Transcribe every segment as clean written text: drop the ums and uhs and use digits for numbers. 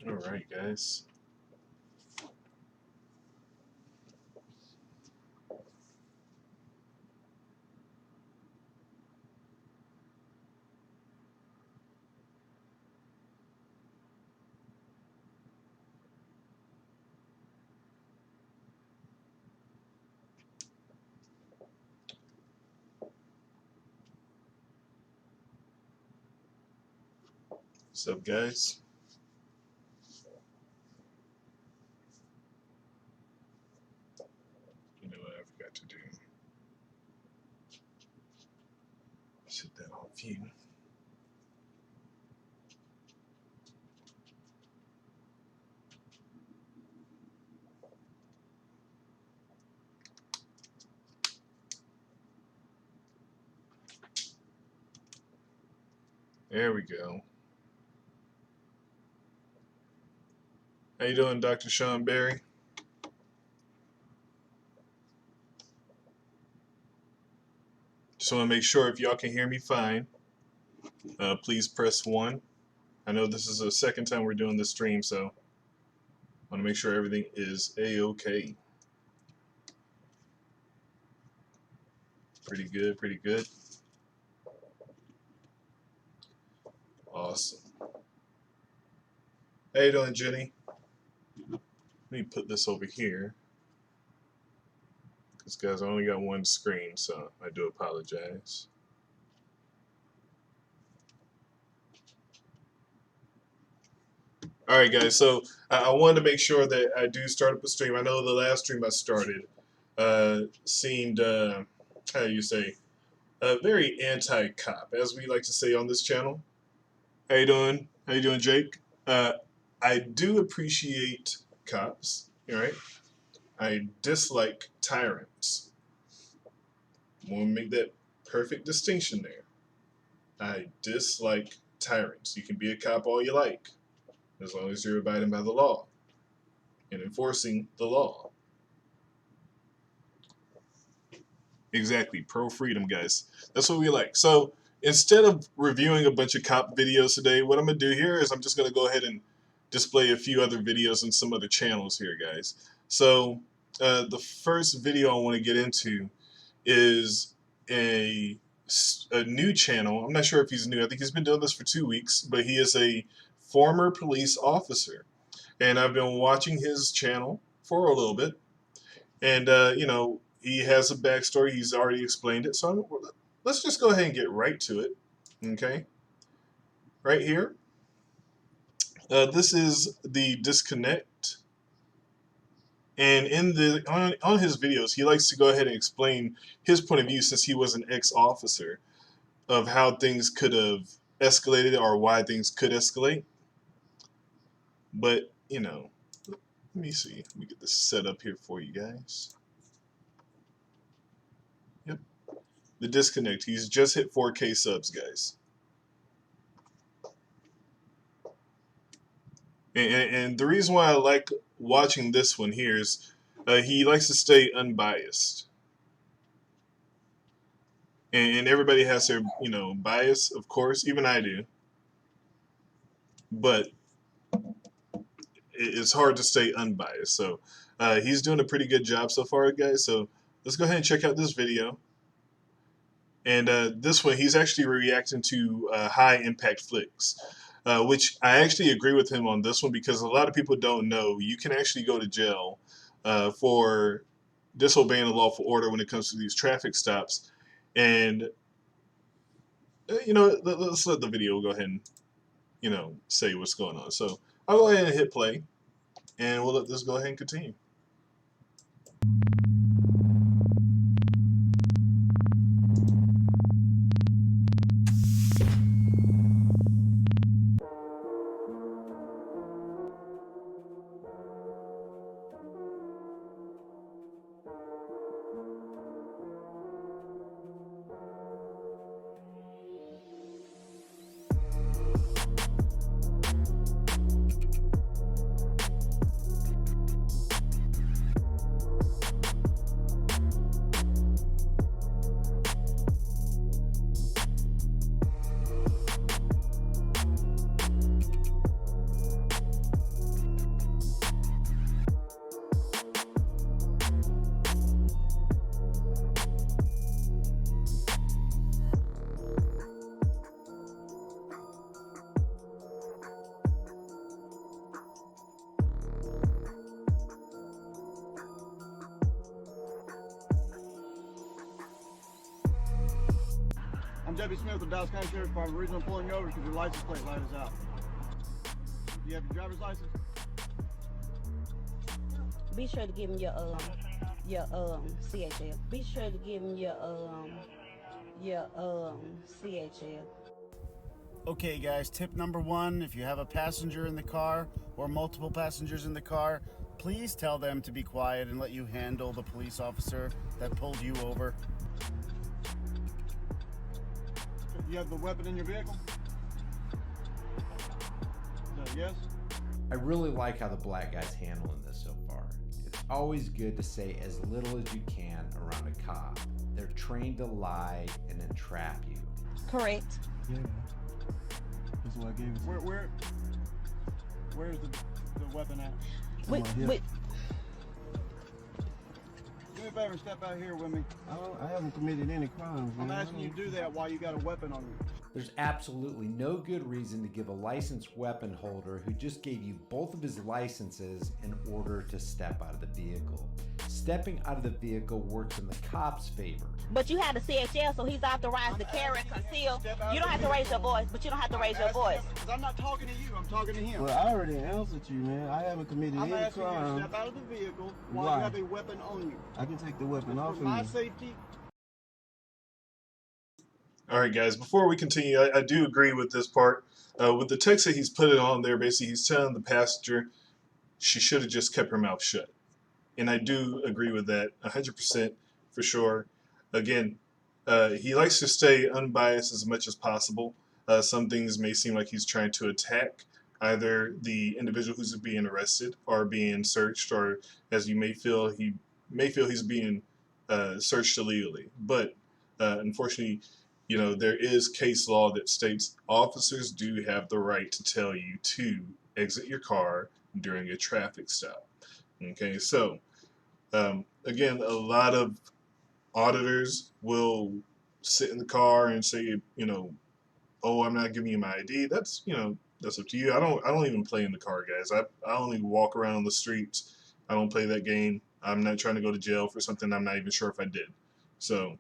All right, guys. What's up, guys? You know what I forgot to do? Set that on view. There we go. How you doing, Dr. Sean Berry? Just want to make sure if y'all can hear me fine. Please press 1. I know this is the second time we're doing this stream, so I want to make sure everything is A-OK. Pretty good, pretty good. Awesome. How you doing, Jenny? Let me put this over here. Because, guys, I only got one screen, so I do apologize. All right, guys, so I wanted to make sure that I do start up a stream. I know the last stream I started seemed, how do you say, very anti-cop, as we like to say on this channel. How you doing? How you doing, Jake? I do appreciate cops, all right? I dislike tyrants. I want to make that perfect distinction there. I dislike tyrants. You can be a cop all you like, as long as you're abiding by the law and enforcing the law. Exactly, pro-freedom, guys. That's what we like. So instead of reviewing a bunch of cop videos today, what I'm going to do here is I'm just going to go ahead and display a few other videos on some other channels here, guys. So the first video I want to get into is a new channel. I'm not sure if he's new. I think he's been doing this for 2 weeks, but he is a former police officer. And I've been watching his channel for a little bit. And, you know, he has a backstory. He's already explained it. So let's just go ahead and get right to it. Okay? Right here. This is the disconnect. And in the on his videos, he likes to go ahead and explain his point of view, since he was an ex-officer, of how things could have escalated or why things could escalate. But, you know, let me see. Let me get this set up here for you guys. Yep. The disconnect. He's just hit 4K subs, guys. And the reason why I like watching this one here is he likes to stay unbiased. And everybody has their, you know, bias, of course. Even I do. But it's hard to stay unbiased. So he's doing a pretty good job so far, guys. So let's go ahead and check out this video. And this one, he's actually reacting to high impact flicks, which I actually agree with him on this one, because a lot of people don't know you can actually go to jail for disobeying a lawful order when it comes to these traffic stops. And, you know, let's let the video go ahead and, you know, say what's going on. So I'll go ahead and hit play, and we'll let this go ahead and continue. I'm Debbie Smith with Dallas County Sheriff's Department. The reason I'm pulling you over is because your license plate light is out. Do you have your driver's license? Be sure to give him your CHL. Be sure to give him your CHL. Okay guys, tip number one, if you have a passenger in the car or multiple passengers in the car, please tell them to be quiet and let you handle the police officer that pulled you over. You have the weapon in your vehicle? Yes? I really like how the black guy's handling this so far. It's always good to say as little as you can around a cop. They're trained to lie and then trap you. Correct. Yeah. That's what I gave you. Where's the weapon at? Wait. Do me a favor and step out here with me. I haven't committed any crimes, man. I'm asking you to do that while you got a weapon on you. There's absolutely no good reason to give a licensed weapon holder who just gave you both of his licenses in order to step out of the vehicle. Stepping out of the vehicle works in the cop's favor. But you had a CHL, so he's authorized to carry and conceal. You don't have to raise your voice, but you don't have to raise your voice. Because I'm not talking to you, I'm talking to him. Well, I already answered you, man. I haven't committed I'm any asking you to crime. step out of the vehicle while Why? you have a weapon on you. I can take the weapon off For of my me. safety. All right, guys, before we continue, I do agree with this part. With the text that he's put it on there, basically he's telling the passenger she should have just kept her mouth shut. And I do agree with that 100% for sure. Again, he likes to stay unbiased as much as possible. Some things may seem like he's trying to attack either the individual who's being arrested or being searched, or as you may feel, he's being searched illegally. But unfortunately, you know, there is case law that states officers do have the right to tell you to exit your car during a traffic stop. Okay, so again, a lot of auditors will sit in the car and say, you know, oh, I'm not giving you my ID. That's, you know, that's up to you. I don't even play in the car, guys. I only walk around the streets. I don't play that game. I'm not trying to go to jail for something I'm not even sure if I did. So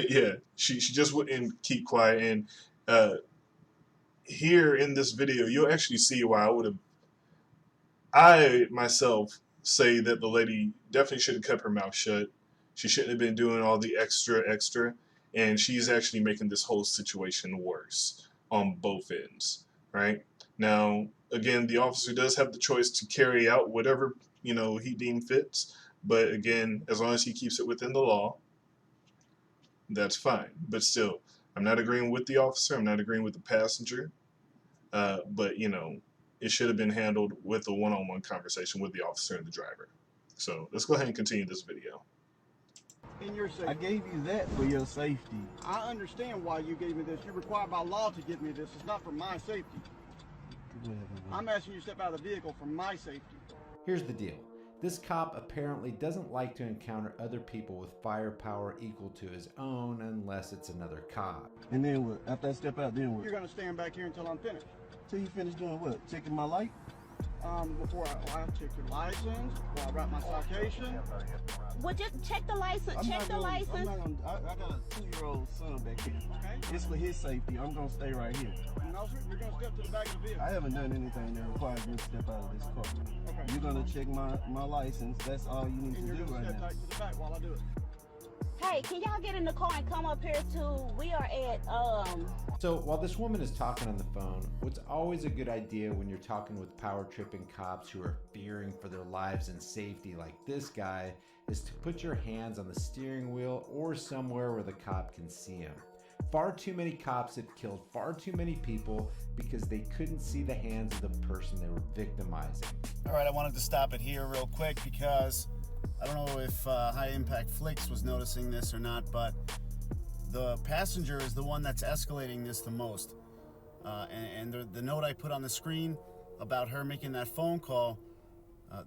yeah, she just wouldn't keep quiet. And here in this video, you'll actually see why I myself say that the lady definitely should have kept her mouth shut. She shouldn't have been doing all the extra, and she's actually making this whole situation worse on both ends, right? Now, again, the officer does have the choice to carry out whatever, you know, he deems fits, but again, as long as he keeps it within the law, that's fine. But still, I'm not agreeing with the officer. I'm not agreeing with the passenger. But, you know, it should have been handled with a one-on-one conversation with the officer and the driver. So let's go ahead and continue this video. In your safety. I gave you that for your safety. I understand why you gave me this. You're required by law to give me this. It's not for my safety. I'm asking you to step out of the vehicle for my safety. Here's the deal. This cop apparently doesn't like to encounter other people with firepower equal to his own unless it's another cop. And then what? After I step out, then what? You're going to stand back here until I'm finished. Till you finish doing what? Checking my light? Before I check your license, before I write my citation. Well, just check the license. Check the license. I got a 2-year-old son back here. Okay. It's for his safety. I'm going to stay right here. No, sir. You're going to step to the back of the vehicle. I haven't done anything that requires me to step out of this car. Okay. You're going to check my license. That's all you need And to you're do going to right step now. tight to the back while I do it. Hey, can y'all get in the car and come up here too? We are at So while this woman is talking on the phone, what's always a good idea when you're talking with power-tripping cops who are fearing for their lives and safety like this guy is to put your hands on the steering wheel or somewhere where the cop can see him. Far too many cops have killed far too many people because they couldn't see the hands of the person they were victimizing. All right, I wanted to stop it here real quick because I don't know if High Impact Flicks was noticing this or not, but the passenger is the one that's escalating this the most. And the note I put on the screen about her making that phone call,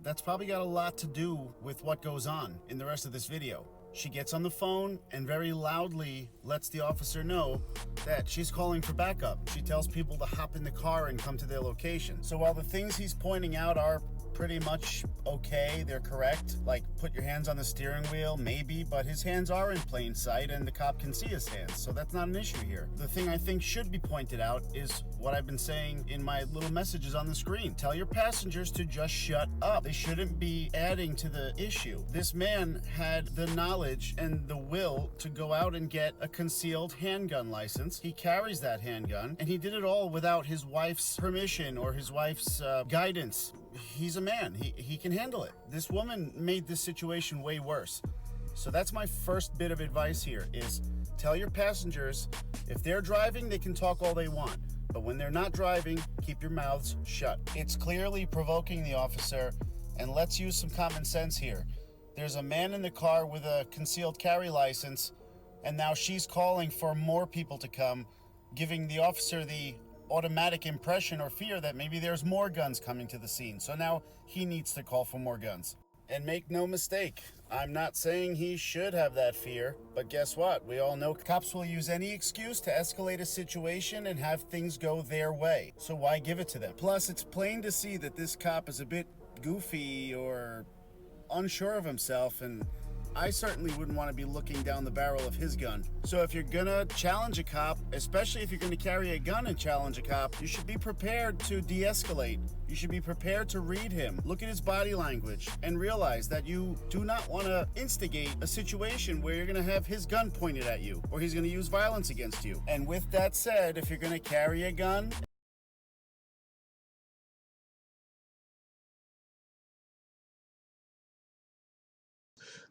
that's probably got a lot to do with what goes on in the rest of this video. She gets on the phone and very loudly lets the officer know that she's calling for backup. She tells people to hop in the car and come to their location. So while the things he's pointing out are pretty much okay. They're correct. Like, put your hands on the steering wheel, maybe, but his hands are in plain sight and the cop can see his hands, so that's not an issue here. The thing I think should be pointed out is what I've been saying in my little messages on the screen. Tell your passengers to just shut up. They shouldn't be adding to the issue. This man had the knowledge and the will to go out and get a concealed handgun license. He carries that handgun, and he did it all without his wife's permission or his wife's guidance. He's a man. He can handle it. This woman made this situation way worse. So that's my first bit of advice here is tell your passengers if they're driving, they can talk all they want. But when they're not driving, keep your mouths shut. It's clearly provoking the officer, and let's use some common sense here. There's a man in the car with a concealed carry license, and now she's calling for more people to come, giving the officer the automatic impression or fear that maybe there's more guns coming to the scene. So now he needs to call for more guns. And make no mistake, I'm not saying he should have that fear, but guess what? We all know cops will use any excuse to escalate a situation and have things go their way. So why give it to them? Plus, it's plain to see that this cop is a bit goofy or unsure of himself, and I certainly wouldn't want to be looking down the barrel of his gun. So if you're gonna challenge a cop, especially if you're gonna carry a gun and challenge a cop, you should be prepared to de-escalate. You should be prepared to read him, look at his body language, and realize that you do not want to instigate a situation where you're gonna have his gun pointed at you, or he's gonna use violence against you. And with that said, if you're gonna carry a gun,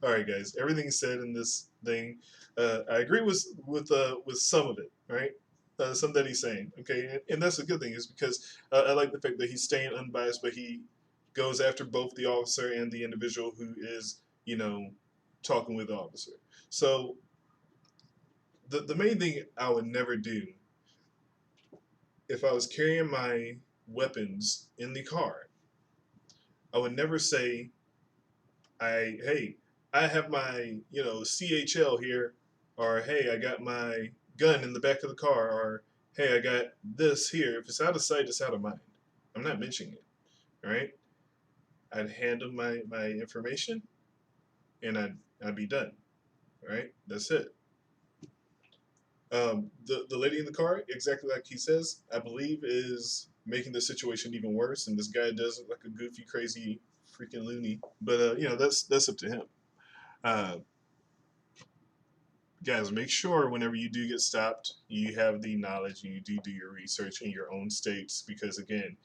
All right, guys. Everything said in this thing, I agree with some of it. Right, some that he's saying. Okay, and that's a good thing, is because I like the fact that he's staying unbiased, but he goes after both the officer and the individual who is, talking with the officer. So the main thing I would never do if I was carrying my weapons in the car, I would never say, hey, I have my, CHL here, or hey, I got my gun in the back of the car, or hey, I got this here. If it's out of sight, it's out of mind. I'm not mentioning it, all right? I'd hand them my information, and I'd be done, all right? That's it. The lady in the car, exactly like he says, I believe is making the situation even worse, and this guy does look like a goofy, crazy, freaking loony. But that's up to him. Guys, make sure whenever you do get stopped, you have the knowledge and you do your research in your own states, because again,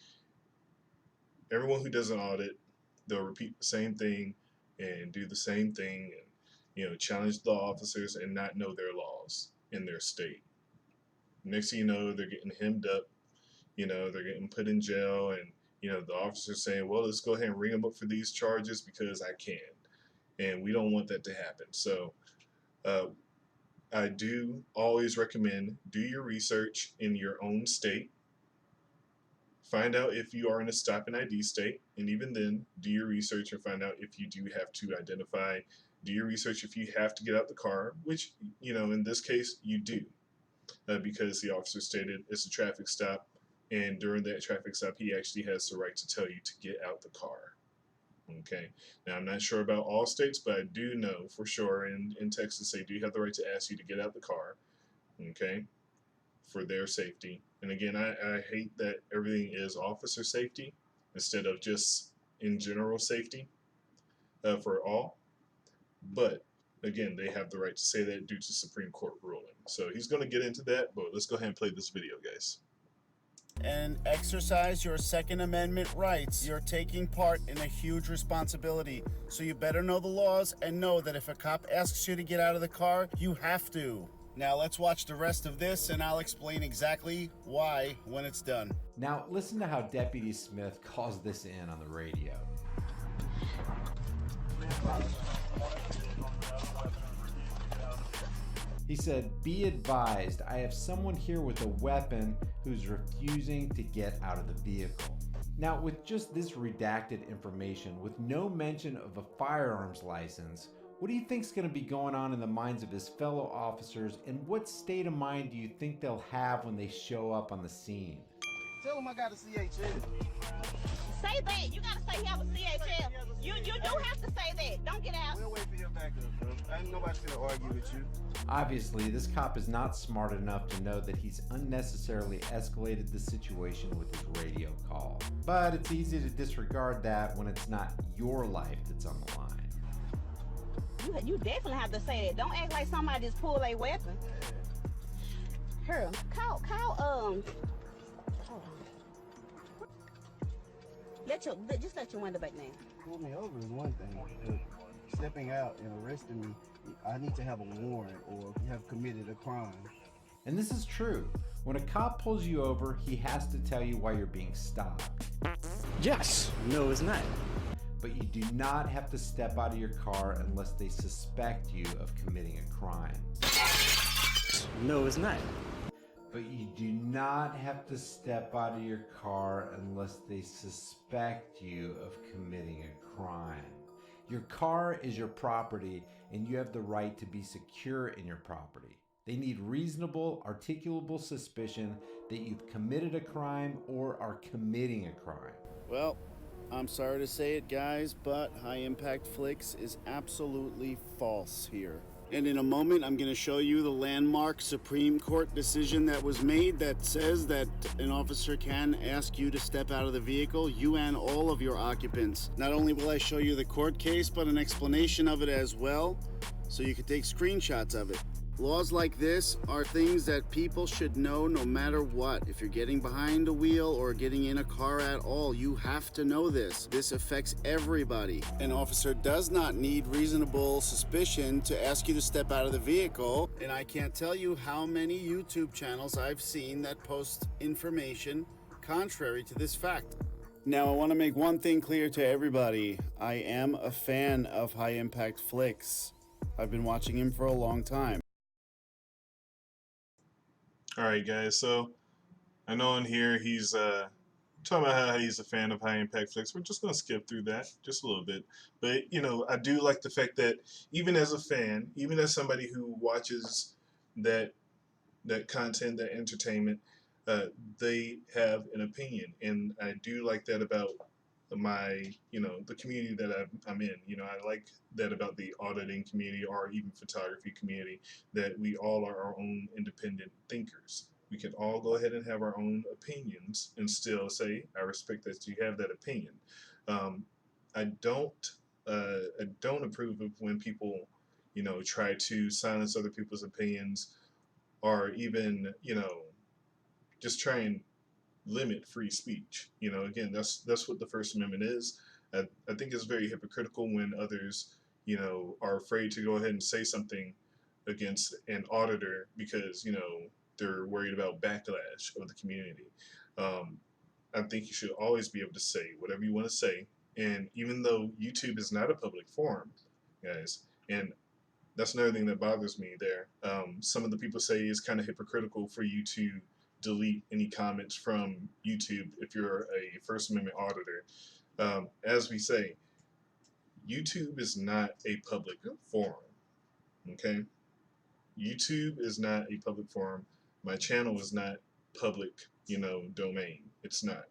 everyone who does an audit, they'll repeat the same thing and do the same thing, and challenge the officers and not know their laws in their state. Next thing you know, they're getting hemmed up, they're getting put in jail, and the officer's saying, well, let's go ahead and ring them up for these charges because I can. And we don't want that to happen. So I do always recommend do your research in your own state. Find out if you are in a stop and ID state. And even then, do your research and find out if you do have to identify. Do your research if you have to get out the car, which, in this case, you do. Because the officer stated it's a traffic stop. And during that traffic stop, he actually has the right to tell you to get out the car. Okay. Now, I'm not sure about all states, but I do know for sure in Texas, they do have the right to ask you to get out the car, okay, for their safety. And again, I hate that everything is officer safety instead of just in general safety for all. But again, they have the right to say that due to Supreme Court ruling. So he's going to get into that, but let's go ahead and play this video, guys. and exercise your Second Amendment rights, you're taking part in a huge responsibility. So you better know the laws and know that if a cop asks you to get out of the car, you have to. Now let's watch the rest of this and I'll explain exactly why when it's done. Now listen to how Deputy Smith calls this in on the radio. He said, "Be advised, I have someone here with a weapon who's refusing to get out of the vehicle." Now, with just this redacted information, with no mention of a firearms license, what do you think is going to be going on in the minds of his fellow officers, and what state of mind do you think they'll have when they show up on the scene? Tell him I got a CHL. Say that. You gotta say he have a CHL. You do have to say that. Don't get out. We'll wait for your backup, bro. Ain't nobody gonna argue with you. Obviously, this cop is not smart enough to know that he's unnecessarily escalated the situation with his radio call. But it's easy to disregard that when it's not your life that's on the line. You definitely have to say that. Don't act like somebody just pulled a weapon. Here, call, hold on. Just let your window back now. Pull me over is one thing, but stepping out and arresting me, I need to have a warrant or have committed a crime. And this is true. When a cop pulls you over, he has to tell you why you're being stopped. Yes. No, it's not. But you do not have to step out of your car unless they suspect you of committing a crime. No, it's not. But you do not have to step out of your car unless they suspect you of committing a crime. Your car is your property, and you have the right to be secure in your property. They need reasonable, articulable suspicion that you've committed a crime or are committing a crime. Well, I'm sorry to say it, guys, but High Impact Flicks is absolutely false here. And in a moment, I'm going to show you the landmark Supreme Court decision that was made that says that an officer can ask you to step out of the vehicle, you and all of your occupants. Not only will I show you the court case, but an explanation of it as well, so you can take screenshots of it. Laws like this are things that people should know no matter what. If you're getting behind a wheel or getting in a car at all, you have to know this. This affects everybody. An officer does not need reasonable suspicion to ask you to step out of the vehicle. And I can't tell you how many YouTube channels I've seen that post information contrary to this fact. Now, I want to make one thing clear to everybody. I am a fan of High Impact Flicks. I've been watching him for a long time. All right, guys. So I know in here he's talking about how he's a fan of High Impact Flicks. We're just gonna skip through that just a little bit. But you know, I do like the fact that even as a fan, even as somebody who watches that content, that entertainment, they have an opinion, and I do like that about my, the community that I'm in. I like that about the auditing community or even photography community, that we all are our own independent thinkers. We can all go ahead and have our own opinions and still say, I respect that you have that opinion. I don't approve of when people, try to silence other people's opinions, or even, just try and limit free speech. Again, that's what the First Amendment is. I think it's very hypocritical when others, are afraid to go ahead and say something against an auditor because, they're worried about backlash of the community. I think you should always be able to say whatever you want to say. And even though YouTube is not a public forum, guys, and that's another thing that bothers me there. Some of the people say it's kind of hypocritical for you to delete any comments from YouTube if you're a First Amendment auditor. As we say, YouTube is not a public forum, okay? YouTube is not a public forum. My channel is not public, domain. It's not,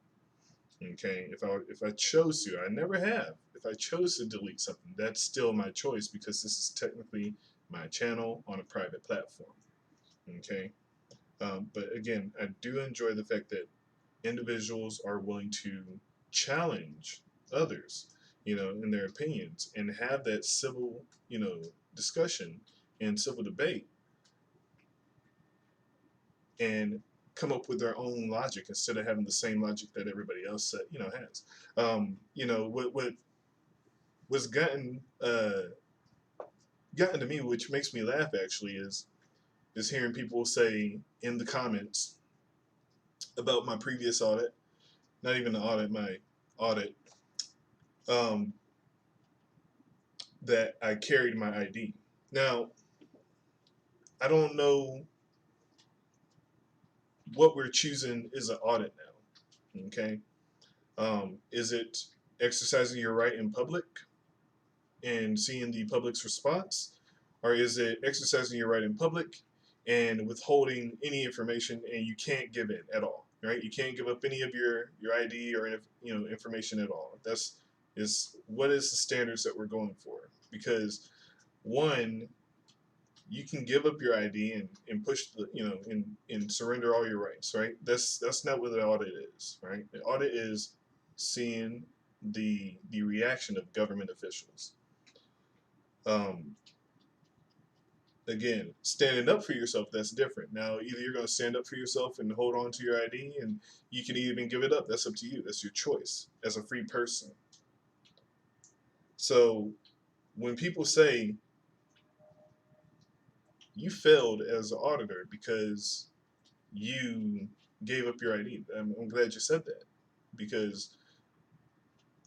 okay? If I chose to, I never have. If I chose to delete something, that's still my choice because this is technically my channel on a private platform, okay? But again, I do enjoy the fact that individuals are willing to challenge others, in their opinions and have that civil, discussion and civil debate and come up with their own logic instead of having the same logic that everybody else, has. What's gotten to me, which makes me laugh actually, is hearing people say in the comments about my previous audit, not even the audit, my audit, that I carried my ID. Now, I don't know what we're choosing is an audit now, okay? Is it exercising your right in public and seeing the public's response? Or is it exercising your right in public and withholding any information and you can't give it at all? right? You can't give up any of your ID or information at all. What is the standards that we're going for? Because one, you can give up your ID and push and surrender all your rights, right? That's not what the audit is, right? The audit is seeing the reaction of government officials. Again, standing up for yourself, that's different. Now, either you're going to stand up for yourself and hold on to your ID, and you can even give it up. That's up to you. That's your choice as a free person. So when people say you failed as an auditor because you gave up your ID, I'm glad you said that, because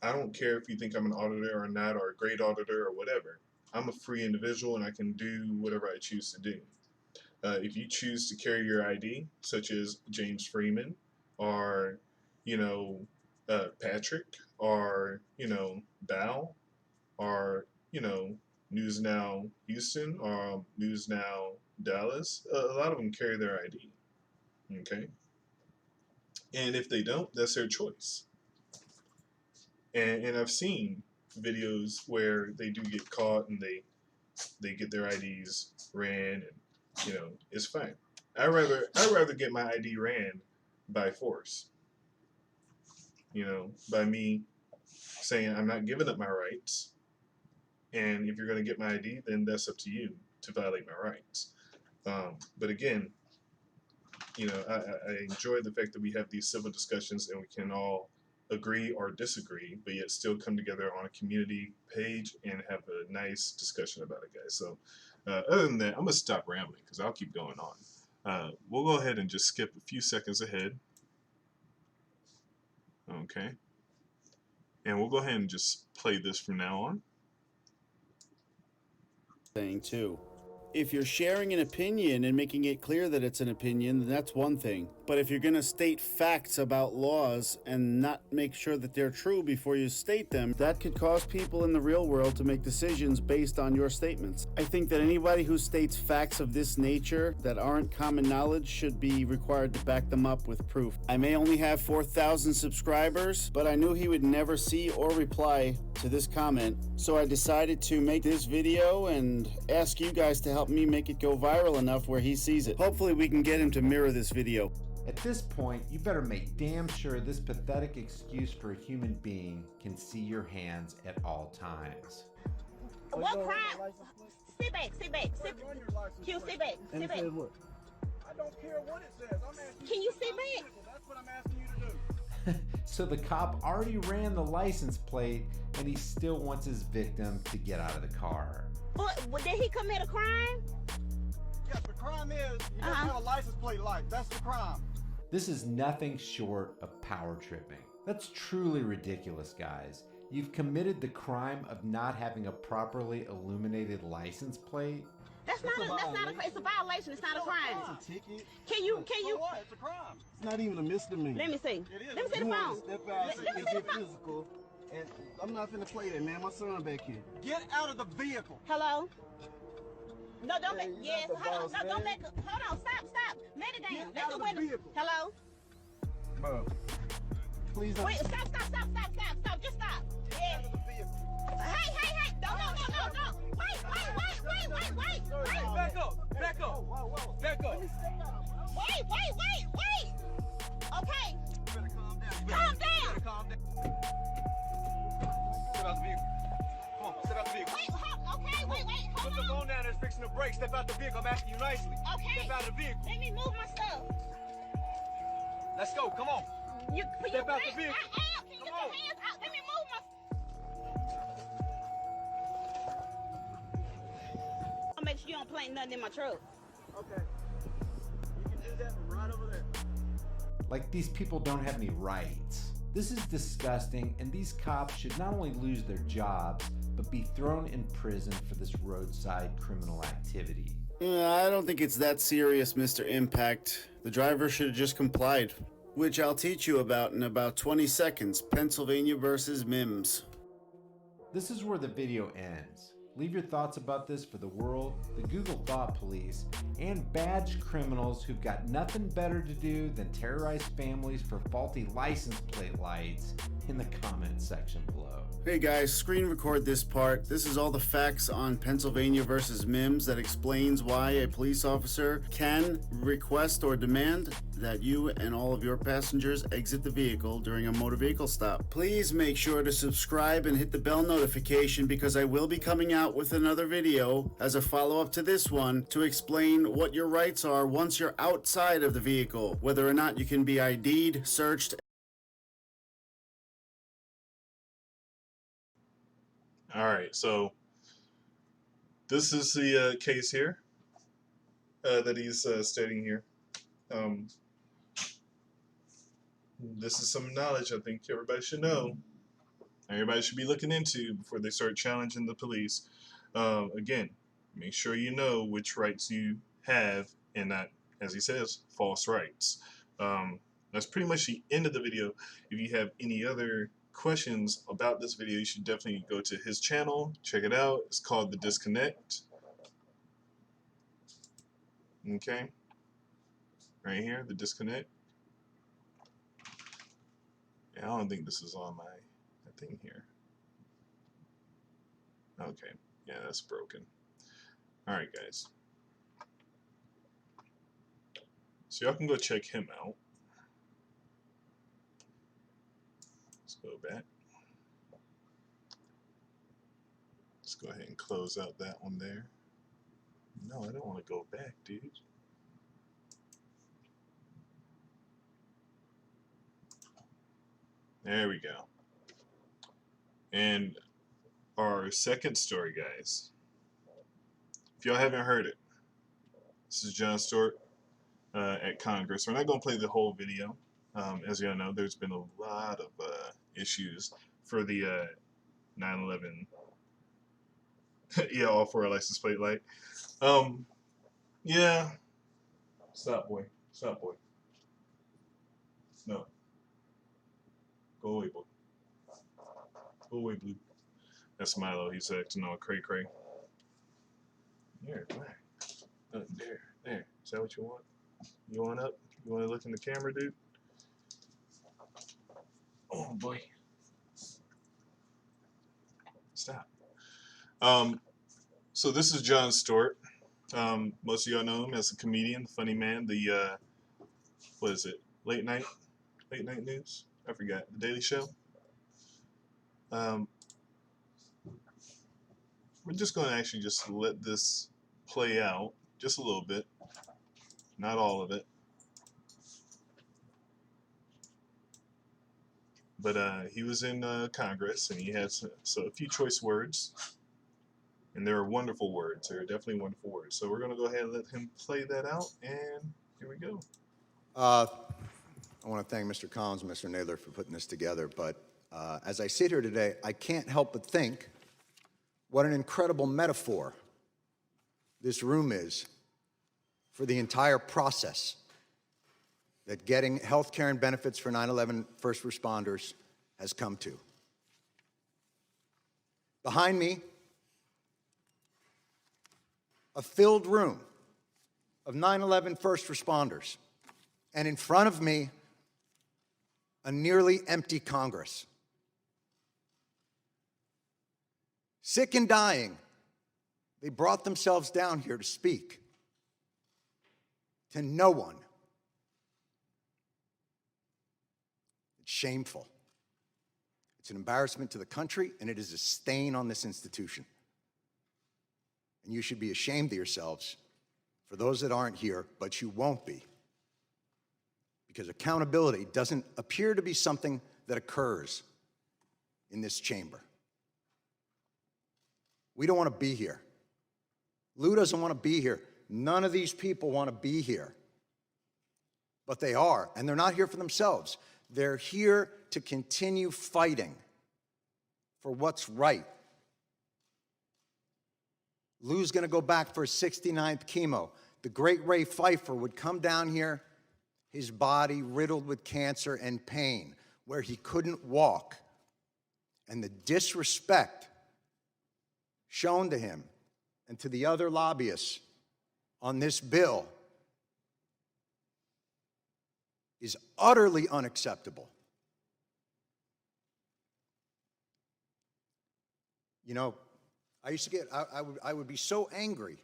I don't care if you think I'm an auditor or not, or a great auditor or whatever. I'm a free individual and I can do whatever I choose to do. If you choose to carry your ID, such as James Freeman, or Patrick, or Val, or News Now Houston, or News Now Dallas, a lot of them carry their ID. Okay, and if they don't, that's their choice. And I've seen videos where they do get caught and they get their IDs ran, and it's fine. I'd rather get my ID ran by force. By me saying I'm not giving up my rights, and if you're going to get my ID, then that's up to you to violate my rights. But again, I enjoy the fact that we have these civil discussions and we can all agree or disagree, but yet still come together on a community page and have a nice discussion about it, guys. So other than that, I'm gonna stop rambling because I'll keep going on. We'll go ahead and just skip a few seconds ahead. Okay, and we'll go ahead and just play this from now on. Thing too. If you're sharing an opinion and making it clear that it's an opinion, then that's one thing. But if you're going to state facts about laws and not make sure that they're true before you state them, that could cause people in the real world to make decisions based on your statements. I think that anybody who states facts of this nature that aren't common knowledge should be required to back them up with proof. I may only have 4,000 subscribers, but I knew he would never see or reply to this comment, so I decided to make this video and ask you guys to help me make it go viral enough where he sees it. Hopefully we can get him to mirror this video. At this point, you better make damn sure this pathetic excuse for a human being can see your hands at all times. What crime? Sit back, sit back, sit back. Q, sit back, And sit it back. says what? I don't care what it says. I'm asking Can you to sit stop the back? vehicle. That's what I'm asking you to do. So the cop already ran the license plate and he still wants his victim to get out of the car. But did he commit a crime? Yes, the crime is you don't have a license plate light. That's the crime. This is nothing short of power tripping. That's truly ridiculous, guys. You've committed the crime of not having a properly illuminated license plate. It's a violation. It's not a crime. It's a ticket. Can you? So what? It's a crime. It's not even a misdemeanor. Let me see. It is. Let me see You the want phone. to step out Let and me say, see is the it phone. physical? And I'm not finna play that, man. My son back here. Get out of the vehicle. Hello? No, don't Hey, back. you Yes, not the hold on. boss, No, don't man. back up. Hold on. Stop. Let it down. Get Let out the of the window. vehicle. Hello? Bro, please don't. Wait, stop. Just stop. Get Yeah. out of the vehicle. Hey. No. Wait. Back up. Back up. Back up. Wait. Okay. You better calm down. Calm down. You better calm down. Step out the vehicle. Come on, step out the vehicle. Wait. Put Hold the on. phone down there, it's fixing to break. Step out the vehicle. I'm asking you nicely. Okay. Step out of the vehicle. Let me move my stuff. Let's go. Come on. Step out the vehicle. Can you get your hands out? Let me move my. I'll make sure you don't plant nothing in my truck. Okay. You can do that from right over there. Like these people don't have any rights. This is disgusting, and these cops should not only lose their jobs, but be thrown in prison for this roadside criminal activity. I don't think it's that serious, Mr. Impact. The driver should have just complied, which I'll teach you about in about 20 seconds. Pennsylvania versus Mims. This is where the video ends, Leave your thoughts about this for the world, the Google Thought Police, and badged criminals who've got nothing better to do than terrorize families for faulty license plate lights in the comment section below. Hey guys, screen record this part. This is all the facts on Pennsylvania versus Mims that explains why a police officer can request or demand that you and all of your passengers exit the vehicle during a motor vehicle stop. Please make sure to subscribe and hit the bell notification because I will be coming out with another video as a follow-up to this one to explain what your rights are once you're outside of the vehicle, whether or not you can be ID'd, searched. All right, so this is the case here that he's stating here. This is some knowledge I think everybody should know. Everybody should be looking into before they start challenging the police. Again, make sure you know which rights you have and not, as he says, false rights. That's pretty much the end of the video. If you have any other questions about this video, you should definitely go to his channel, check it out. It's called The Disconnect. Okay, right here, The Disconnect. Yeah, I don't think this is on my thing here. Okay, yeah, that's broken. All right, guys, so y'all can go check him out. Let's go back. Let's go ahead and close out that one there. No, I don't want to go back, dude. There we go. And our second story, guys. If y'all haven't heard it, this is Jon Stewart at Congress. We're not going to play the whole video. As y'all know, there's been a lot of issues for the 9/11. Yeah, all for a license plate light. Yeah. Stop, boy. Stop, boy. No. Go away, boy. Go away, Blue. That's Milo. He's acting all cray-cray. There, there. There. Is that what you want? You want up? You want to look in the camera, dude? Oh, boy. Stop. So this is Jon Stewart. Most of y'all know him as a comedian, funny man. The what is it? Late night news? I forgot. The Daily Show. We're just going to actually just let this play out just a little bit, not all of it. But he was in Congress and he had a few choice words. And they were wonderful words. They were definitely wonderful words. So we're going to go ahead and let him play that out. And here we go. I want to thank Mr. Collins and Mr. Naylor for putting this together. But as I sit here today, I can't help but think what an incredible metaphor this room is for the entire process that getting health care and benefits for 9/11 first responders has come to. Behind me, a filled room of 9/11 first responders, and in front of me, a nearly empty Congress. Sick and dying, they brought themselves down here to speak to no one. It's shameful. It's an embarrassment to the country, and it is a stain on this institution. And you should be ashamed of yourselves for those that aren't here, but you won't be. Because accountability doesn't appear to be something that occurs in this chamber. We don't want to be here. Lou doesn't want to be here. None of these people want to be here. But they are, and they're not here for themselves. They're here to continue fighting for what's right. Lou's going to go back for his 69th chemo. The great Ray Pfeiffer would come down here, his body riddled with cancer and pain, where he couldn't walk. And the disrespect shown to him and to the other lobbyists on this bill is utterly unacceptable. You know, I would be so angry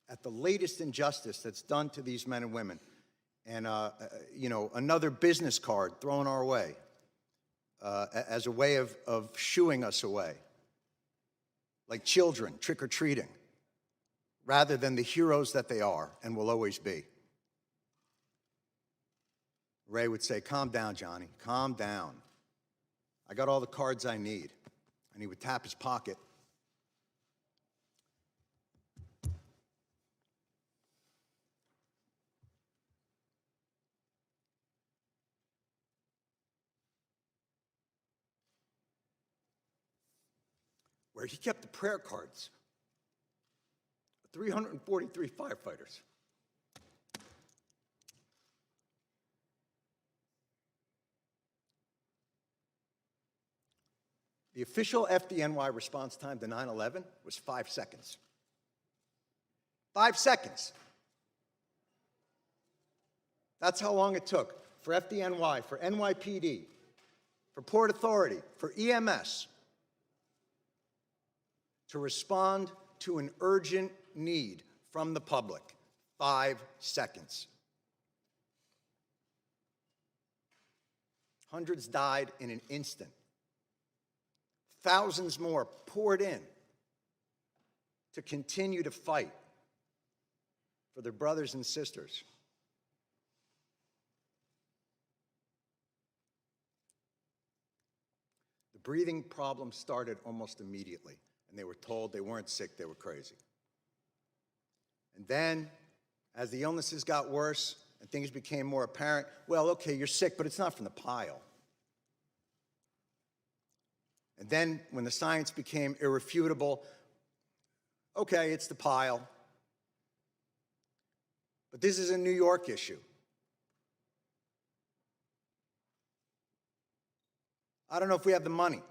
at the latest injustice that's done to these men and women, and you know, another business card thrown our way as a way of shooing us away, like children trick-or-treating, rather than the heroes that they are and will always be. Ray would say, "Calm down, Johnny, calm down. I got all the cards I need." And he would tap his pocket. Where he kept the prayer cards of 343 firefighters. The official FDNY response time to 9/11 was 5 seconds. 5 seconds. That's how long it took for FDNY, for NYPD, for Port Authority, for EMS to respond to an urgent need from the public. 5 seconds. Hundreds died in an instant. Thousands more poured in to continue to fight for their brothers and sisters. The breathing problem started almost immediately, and they were told they weren't sick, they were crazy. And then, as the illnesses got worse and things became more apparent, well, okay, you're sick, but it's not from the pile. And then, when the science became irrefutable, okay, it's the pile. But this is a New York issue. I don't know if we have the money.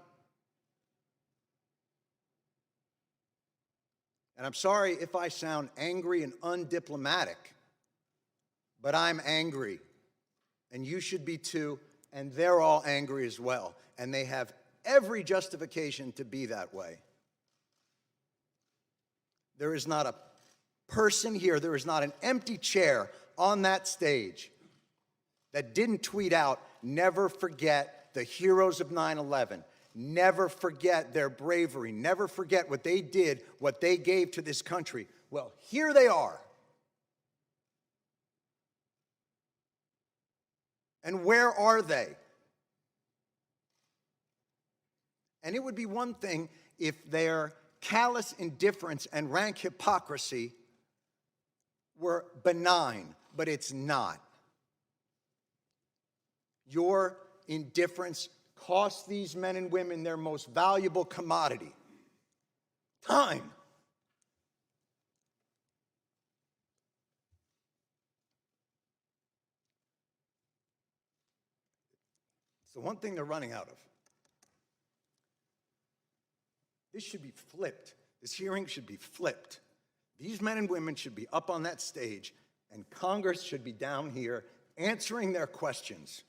And I'm sorry if I sound angry and undiplomatic, but I'm angry. And you should be too, and they're all angry as well. And they have every justification to be that way. There is not a person here, there is not an empty chair on that stage that didn't tweet out, "Never forget the heroes of 9/11. Never forget their bravery. Never forget what they did, what they gave to this country." Well, here they are. And where are they? And it would be one thing if their callous indifference and rank hypocrisy were benign, but it's not. Your indifference costs these men and women their most valuable commodity, time. It's the one thing they're running out of. This should be flipped. This hearing should be flipped. These men and women should be up on that stage, and Congress should be down here answering their questions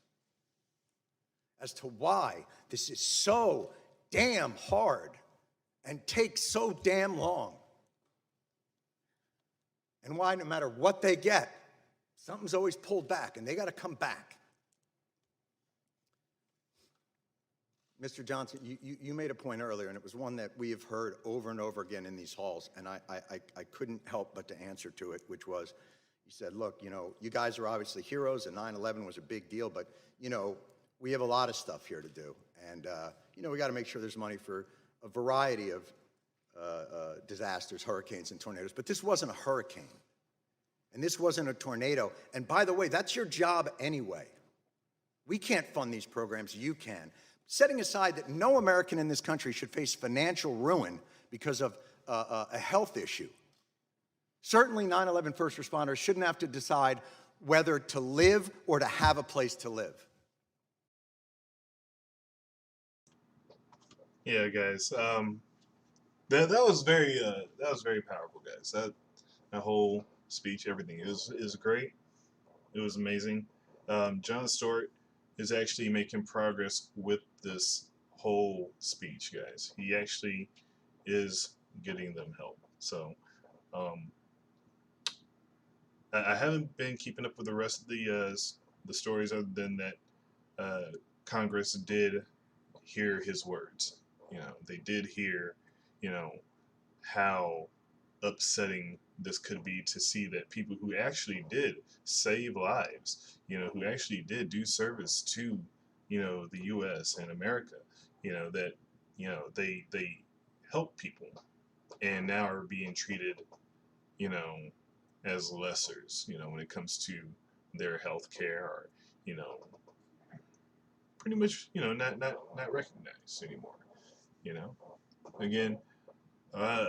as to why this is so damn hard and takes so damn long. And why, no matter what they get, something's always pulled back, and they got to come back. Mr. Johnson, you made a point earlier, and it was one that we have heard over and over again in these halls, and I couldn't help but to answer to it, which was, you said, look, you know, you guys are obviously heroes, and 9/11 was a big deal, but, you know, we have a lot of stuff here to do, and, you know, we got to make sure there's money for a variety of disasters, hurricanes and tornadoes, but this wasn't a hurricane, and this wasn't a tornado, and by the way, that's your job anyway. We can't fund these programs, you can. Setting aside that no American in this country should face financial ruin because of a health issue. Certainly 9/11 first responders shouldn't have to decide whether to live or to have a place to live. Yeah, guys. That was very powerful, guys. That whole speech, everything is great. It was amazing. Jon Stewart is actually making progress with this whole speech, guys. He actually is getting them help. So um, I haven't been keeping up with the rest of the stories, other than that Congress did hear his words. You know, they did hear, you know, how upsetting this could be to see that people who actually did save lives, you know, who actually did do service to, you know, the U.S. and America, you know, that, you know, they help people and now are being treated, you know, as lessers, you know, when it comes to their health care, or, you know, pretty much, you know, not recognized anymore, you know. Again, uh,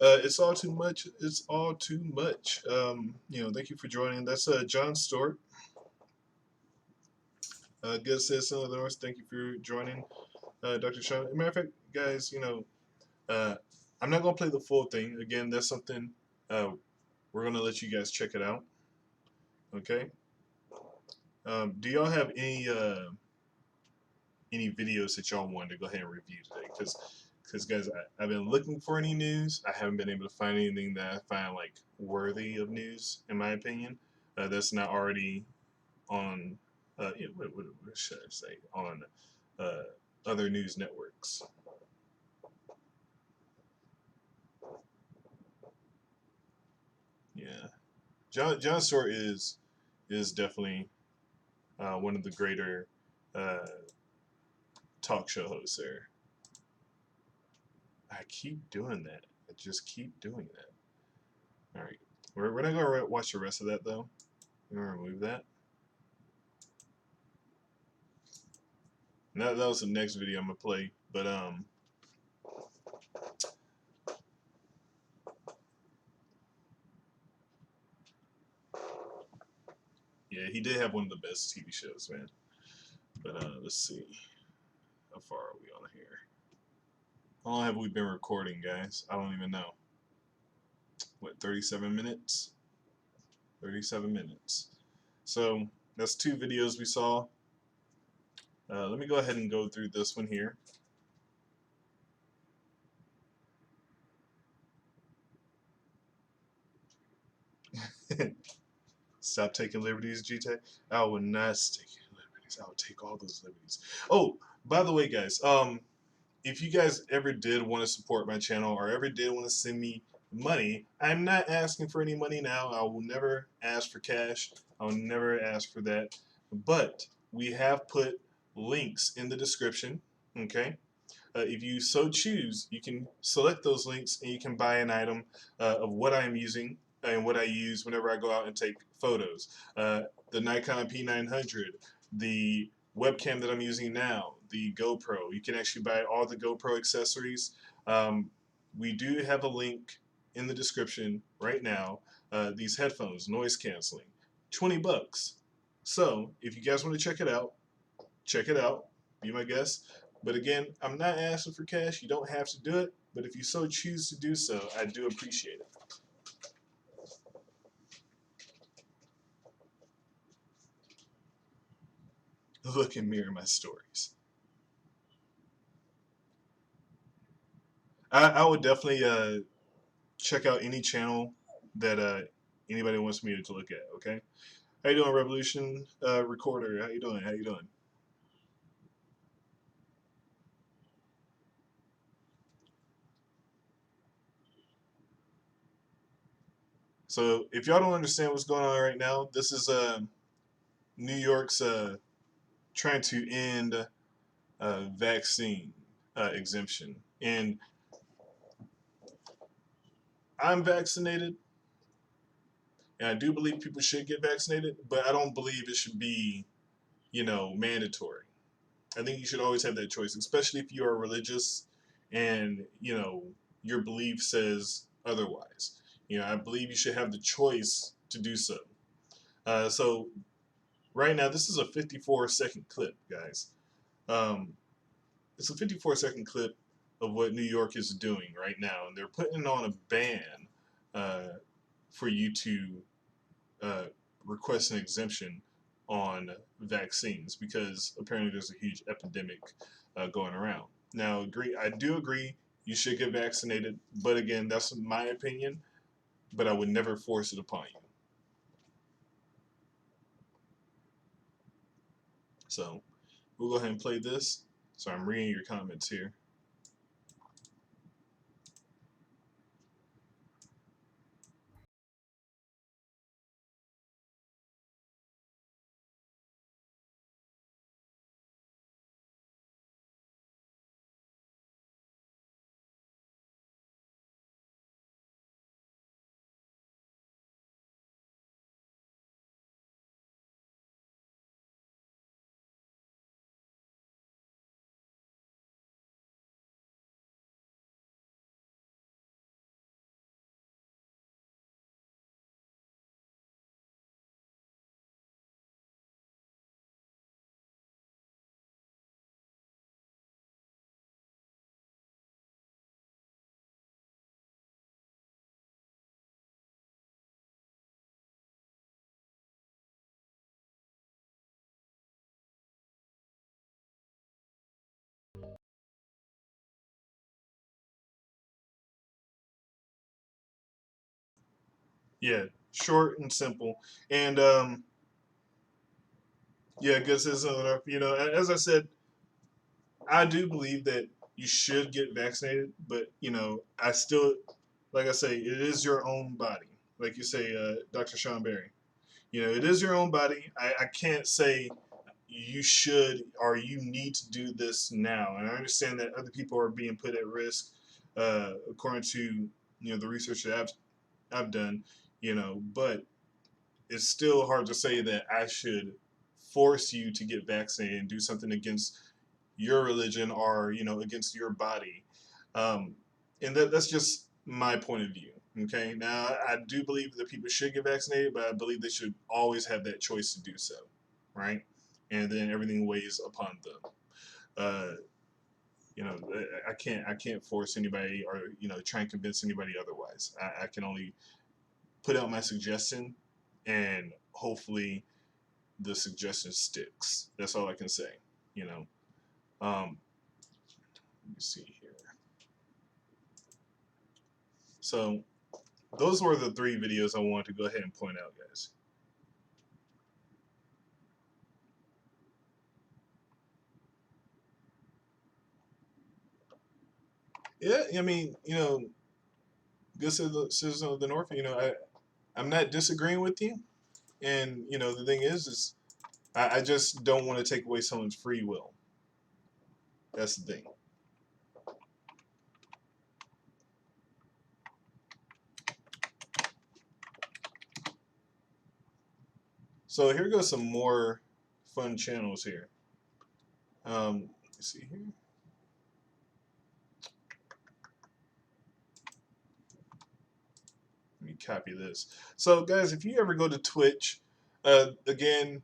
it's all too much. It's all too much. You know, thank you for joining. That's Jon Stewart. Good citizen of the North. Thank you for joining, Dr. Sean. As a matter of fact, guys, you know, uh, I'm not gonna play the full thing. Again, that's something we're gonna let you guys check it out. Okay. Do y'all have any videos that y'all wanted to go ahead and review today? Because guys, I've been looking for any news. I haven't been able to find anything that I find like worthy of news, in my opinion. That's not already on, what should I say, on uh, other news networks. Yeah, Jon Stewart is definitely one of the greater uh, talk show hosts there. I keep doing that. I just keep doing that. All right, we're not gonna watch the rest of that though. We're gonna remove that. And that was the next video I'm gonna play, but yeah, he did have one of the best TV shows, man. But let's see, how far are we on here? How long have we been recording, guys? I don't even know. What, 37 minutes? 37 minutes. So that's two videos we saw. Let me go ahead and go through this one here. Stop taking liberties, GT. I will not take liberties. I will take all those liberties. Oh, by the way, guys, if you guys ever did want to support my channel or ever did want to send me money, I'm not asking for any money now. I will never ask for cash. I'll never ask for that. But we have put links in the description, okay? If you so choose, you can select those links and you can buy an item of what I am using and what I use whenever I go out and take photos. The Nikon P900, the webcam that I'm using now, the GoPro. You can actually buy all the GoPro accessories. We do have a link in the description right now. These headphones, noise canceling, 20 bucks. So if you guys want to check it out, be my guest. But again, I'm not asking for cash. You don't have to do it. But if you so choose to do so, I do appreciate it. Look and mirror my stories. I would definitely check out any channel that anybody wants me to look at. Okay, how you doing, Revolution Recorder? How you doing? How you doing? So if y'all don't understand what's going on right now, this is New York's trying to end vaccine exemption, and I'm vaccinated, and I do believe people should get vaccinated, but I don't believe it should be, you know, mandatory. I think you should always have that choice, especially if you are religious and, you know, your belief says otherwise. You know, I believe you should have the choice to do so. So right now, this is a 54-second clip, guys. It's a 54-second clip of what New York is doing right now, and they're putting on a ban for you to request an exemption on vaccines because apparently there's a huge epidemic going around. Now, I do agree you should get vaccinated, but again, that's my opinion, but I would never force it upon you. So we'll go ahead and play this. So I'm reading your comments here. Yeah, short and simple. And yeah, I guess it's another, as I said, I do believe that you should get vaccinated, but I still, like I say, it is your own body. Like you say, Dr. Sean Berry. It is your own body. I can't say you should or you need to do this now. And I understand that other people are being put at risk, according to the research that I've done. But it's still hard to say that I should force you to get vaccinated and do something against your religion or against your body, and that's just my point of view. Okay, now I do believe that people should get vaccinated, but I believe they should always have that choice to do so, right? And then everything weighs upon them. uh, I can't force anybody or try and convince anybody otherwise. I can only put out my suggestion, and hopefully the suggestion sticks. That's all I can say. you know um, Let me see here. So those were the 3 videos I wanted to go ahead and point out, guys. Yeah, I mean, good citizen of the North. I'm not disagreeing with you, and the thing is I just don't want to take away someone's free will. That's the thing. So here goes some more fun channels here. Let's see here. Let me copy this. So guys, if you ever go to Twitch, again,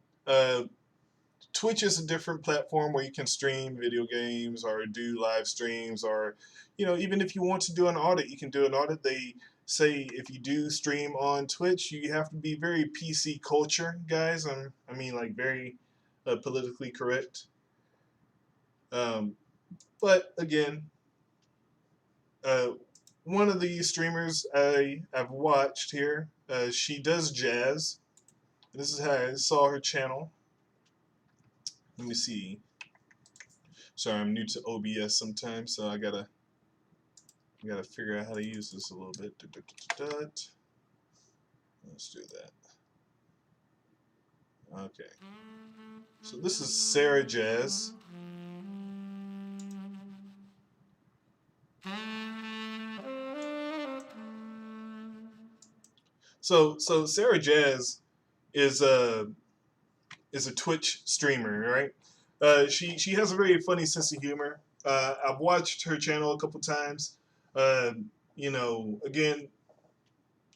Twitch is a different platform where you can stream video games or do live streams, or even if you want to do an audit, you can do an audit. They say if you do stream on Twitch, you have to be very PC culture, guys. I mean, like very politically correct. But again, one of the streamers I've watched here, she does jazz. This is how I saw her channel. Let me see. Sorry, I'm new to OBS sometimes, so I gotta figure out how to use this a little bit. Let's do that. Okay. So this is Sarah Jazz. So Sarah Jazz is a Twitch streamer, right? She has a very funny sense of humor. I've watched her channel a couple times. Again,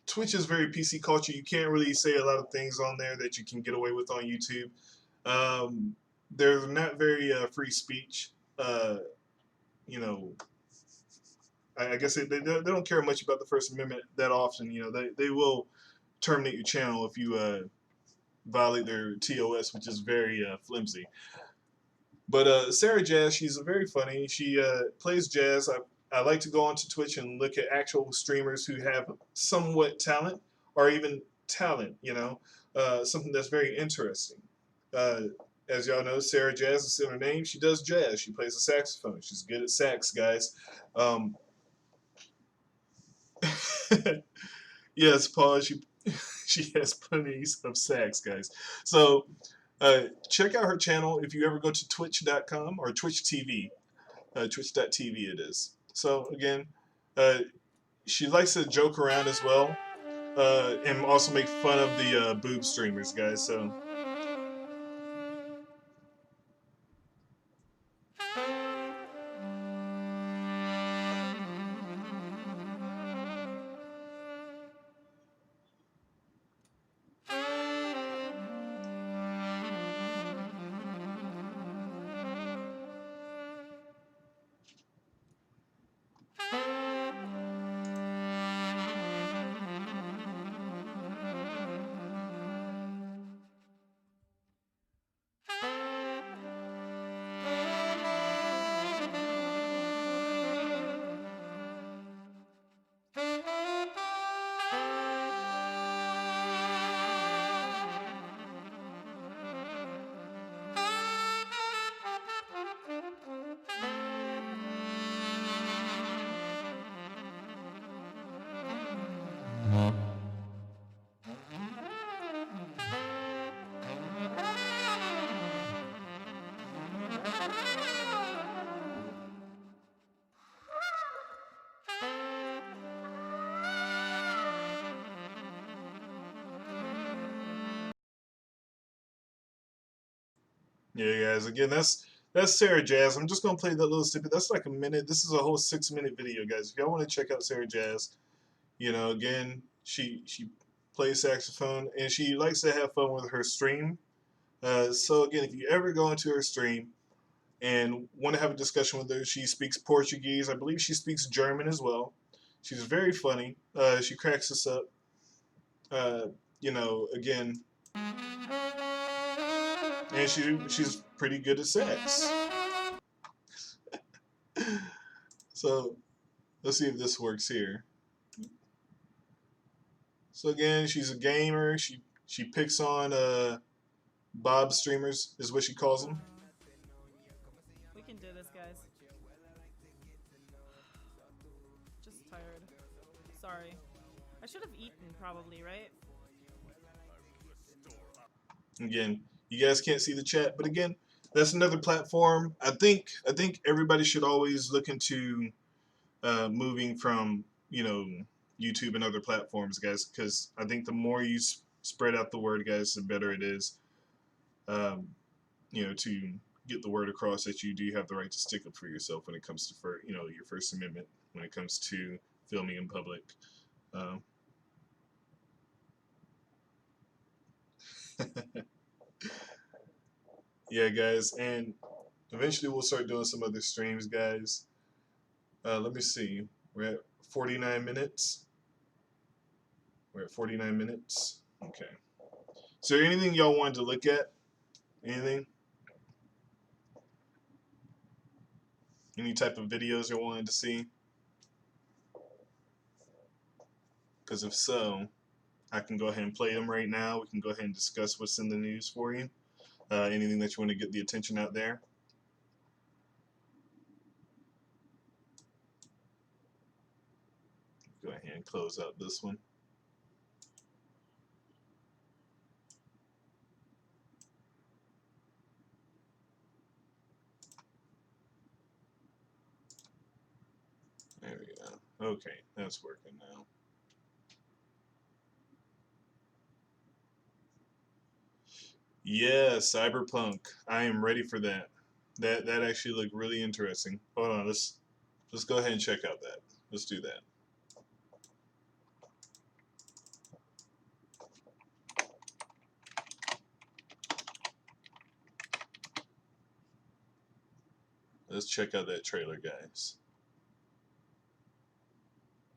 Twitch is very PC culture. You can't really say a lot of things on there that you can get away with on YouTube. They're not very free speech. You know, I guess they don't care much about the First Amendment that often. You know, they will terminate your channel if you violate their TOS, which is very flimsy. But Sarah Jazz, she's very funny. She plays jazz. I like to go onto Twitch and look at actual streamers who have somewhat talent or even talent, you know, something that's very interesting. As y'all know, Sarah Jazz is in her name. She does jazz. She plays the saxophone. She's good at sax, guys. Yes, Paul, she has plenty of sax, guys. So check out her channel if you ever go to twitch.com or Twitch TV. Twitch.tv it is. So again, she likes to joke around as well, and also make fun of the boob streamers, guys. So yeah, guys. Again, that's Sarah Jazz. I'm just gonna play that little snippet. That's like a minute. This is a whole 6-minute video, guys. If y'all want to check out Sarah Jazz, you know, again, she plays saxophone and she likes to have fun with her stream. So again, if you ever go into her stream and want to have a discussion with her, she speaks Portuguese. I believe she speaks German as well. She's very funny. She cracks us up. You know, again, and she's pretty good at sex. So let's see if this works here. So again, she's a gamer. She picks on Bob streamers is what she calls them. We can do this, guys. Just tired. Sorry. I should have eaten, probably, right? Again, you guys can't see the chat, but again, that's another platform. I think everybody should always look into moving from, you know, YouTube and other platforms, guys, because I think the more you spread out the word, guys, the better it is. You know, to get the word across that you do have the right to stick up for yourself when it comes to, you know, your First Amendment, when it comes to filming in public. Yeah, guys, and eventually we'll start doing some other streams, guys. Let me see. We're at 49 minutes. We're at 49 minutes. Okay. Is there anything y'all wanted to look at? Anything? Any type of videos you wanted to see? Because if so, I can go ahead and play them right now. We can go ahead and discuss what's in the news for you. Anything that you want to get the attention out there. Go ahead and close out this one. There we go. Okay, that's working now. Yeah, Cyberpunk. I am ready for that. That actually looked really interesting. Hold on, let's go ahead and check out that. Let's do that. Let's check out that trailer, guys.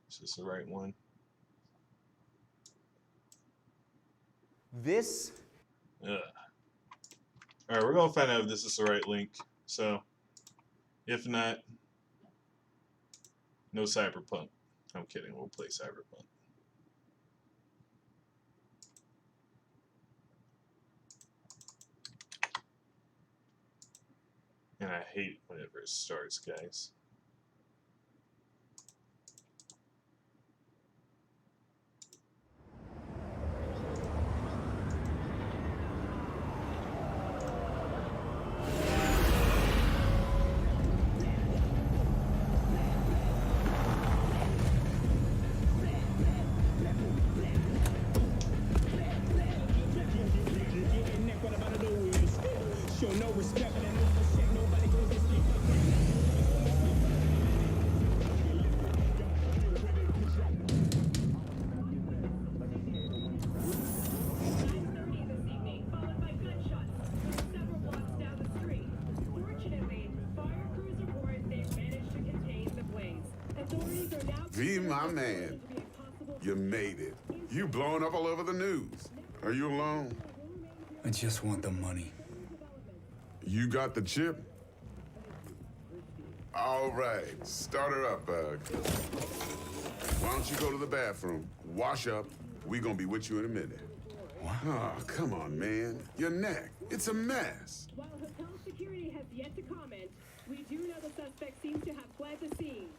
Is this the right one? This? All right, we're gonna find out if this is the right link. So, if not, no Cyberpunk. I'm kidding. We'll play Cyberpunk. And I hate whenever it starts, guys. V, my man, you made it. You blowing up all over the news. Are you alone? I just want the money. You got the chip? All right, start her up, Bug. Why don't you go to the bathroom, wash up, we gonna be with you in a minute. What? Oh, come on, man. Your neck, it's a mess. While hotel security has yet to comment, we do know the suspect seems to have fled the scene.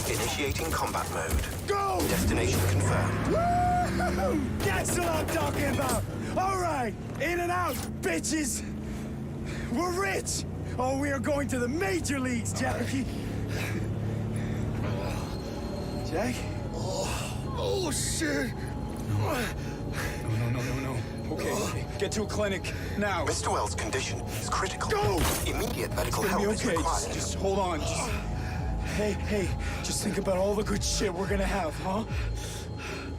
Initiating combat mode. Go! Destination confirmed. Woo! That's what I'm talking about! Alright, in and out, bitches! We're rich! Oh, we are going to the major leagues, Jackie! Jack? Oh, shit! No. Okay, get to a clinic, now. Mr. Wells' condition is critical. Go! Immediate medical It's gonna help be is okay, required. just hold on, Hey, just think about all the good shit we're gonna have, huh?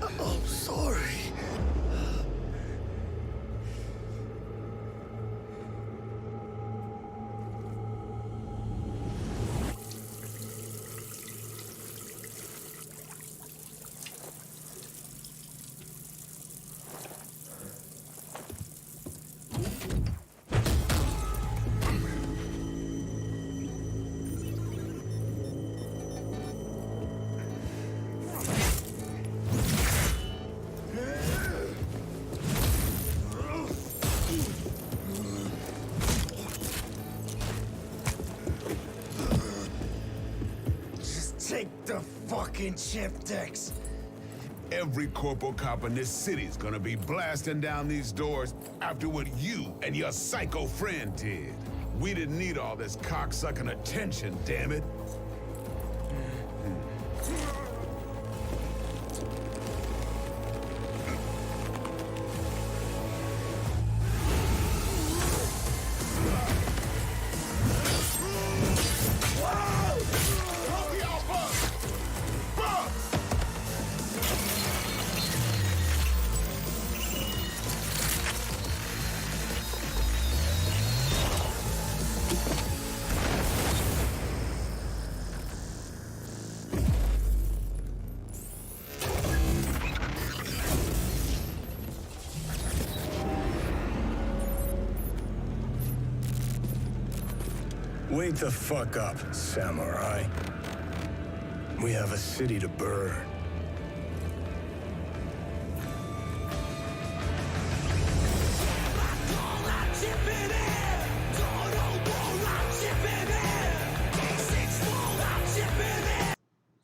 I'm sorry. Take the fucking chip, Dex. Every corporal cop in this city's gonna be blasting down these doors after what you and your psycho friend did. We didn't need all this cocksucking attention, damn it. Wake the fuck up, samurai. We have a city to burn.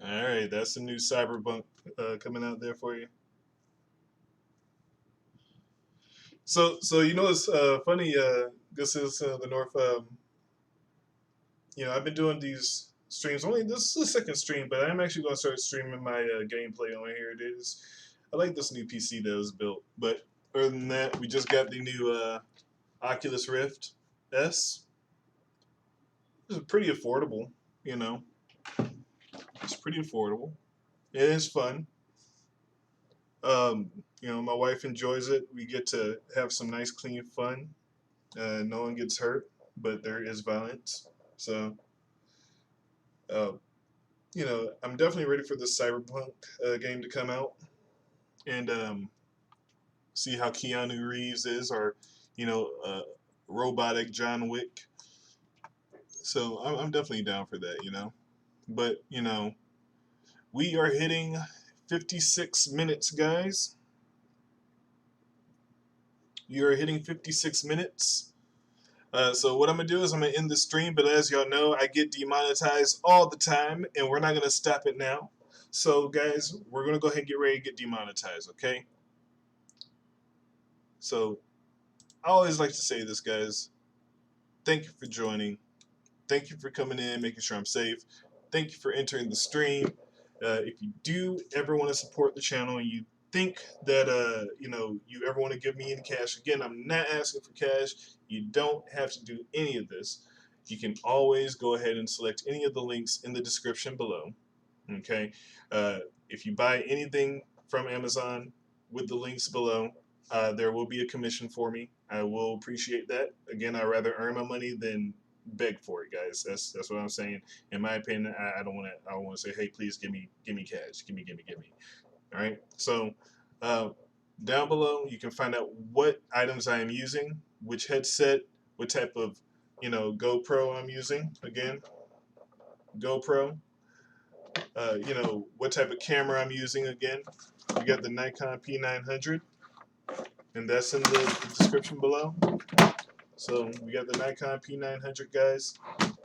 All right, that's the new Cyberpunk coming out there for you. So you know it's funny. This is the North. You know, I've been doing these streams. This is the second stream, but I'm actually going to start streaming my gameplay on here. It is. I like this new PC that was built, but other than that, we just got the new Oculus Rift S. It's pretty affordable, you know. It's pretty affordable. It is fun. You know, my wife enjoys it. We get to have some nice, clean fun. No one gets hurt, but there is violence. So, uh, you know, I'm definitely ready for this Cyberpunk game to come out and see how Keanu Reeves is, or you know, robotic John Wick. So I'm definitely down for that. You know, but you know, we are hitting 56 minutes, guys. You are hitting 56 minutes. So what I'm gonna do is I'm gonna end the stream, but as y'all know, I get demonetized all the time, and we're not gonna stop it now. So guys, we're gonna go ahead and get ready to get demonetized, okay? So I always like to say this, guys. Thank you for joining. Thank you for coming in, making sure I'm safe. Thank you for entering the stream. If you do ever want to support the channel and you think that you know, you ever want to give me any cash, again, I'm not asking for cash. You don't have to do any of this. You can always go ahead and select any of the links in the description below. Okay, if you buy anything from Amazon with the links below, there will be a commission for me. I will appreciate that. Again, I'd rather earn my money than beg for it, guys. That's what I'm saying. In my opinion, I don't want to. I want to say, hey, please give me cash. Give me. All right. So down below, you can find out what items I am using, which headset, what type of, you know, GoPro I'm using. Again, GoPro. You know, what type of camera I'm using. Again, we got the Nikon P900, and that's in the description below. So we got the Nikon P900, guys.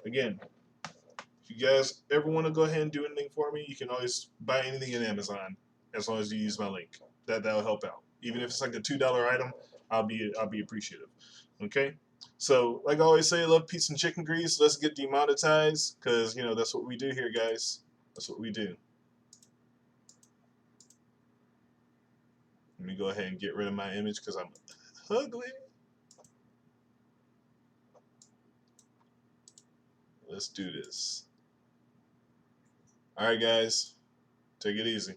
Again, if you guys ever want to go ahead and do anything for me, you can always buy anything in Amazon as long as you use my link. That'll help out. Even if it's like a $2 item, I'll be appreciative. Okay. So like I always say, love, peace, and chicken grease. Let's get demonetized, because you know that's what we do here, guys. That's what we do. Let me go ahead and get rid of my image because I'm ugly. Let's do this. All right, guys. Take it easy.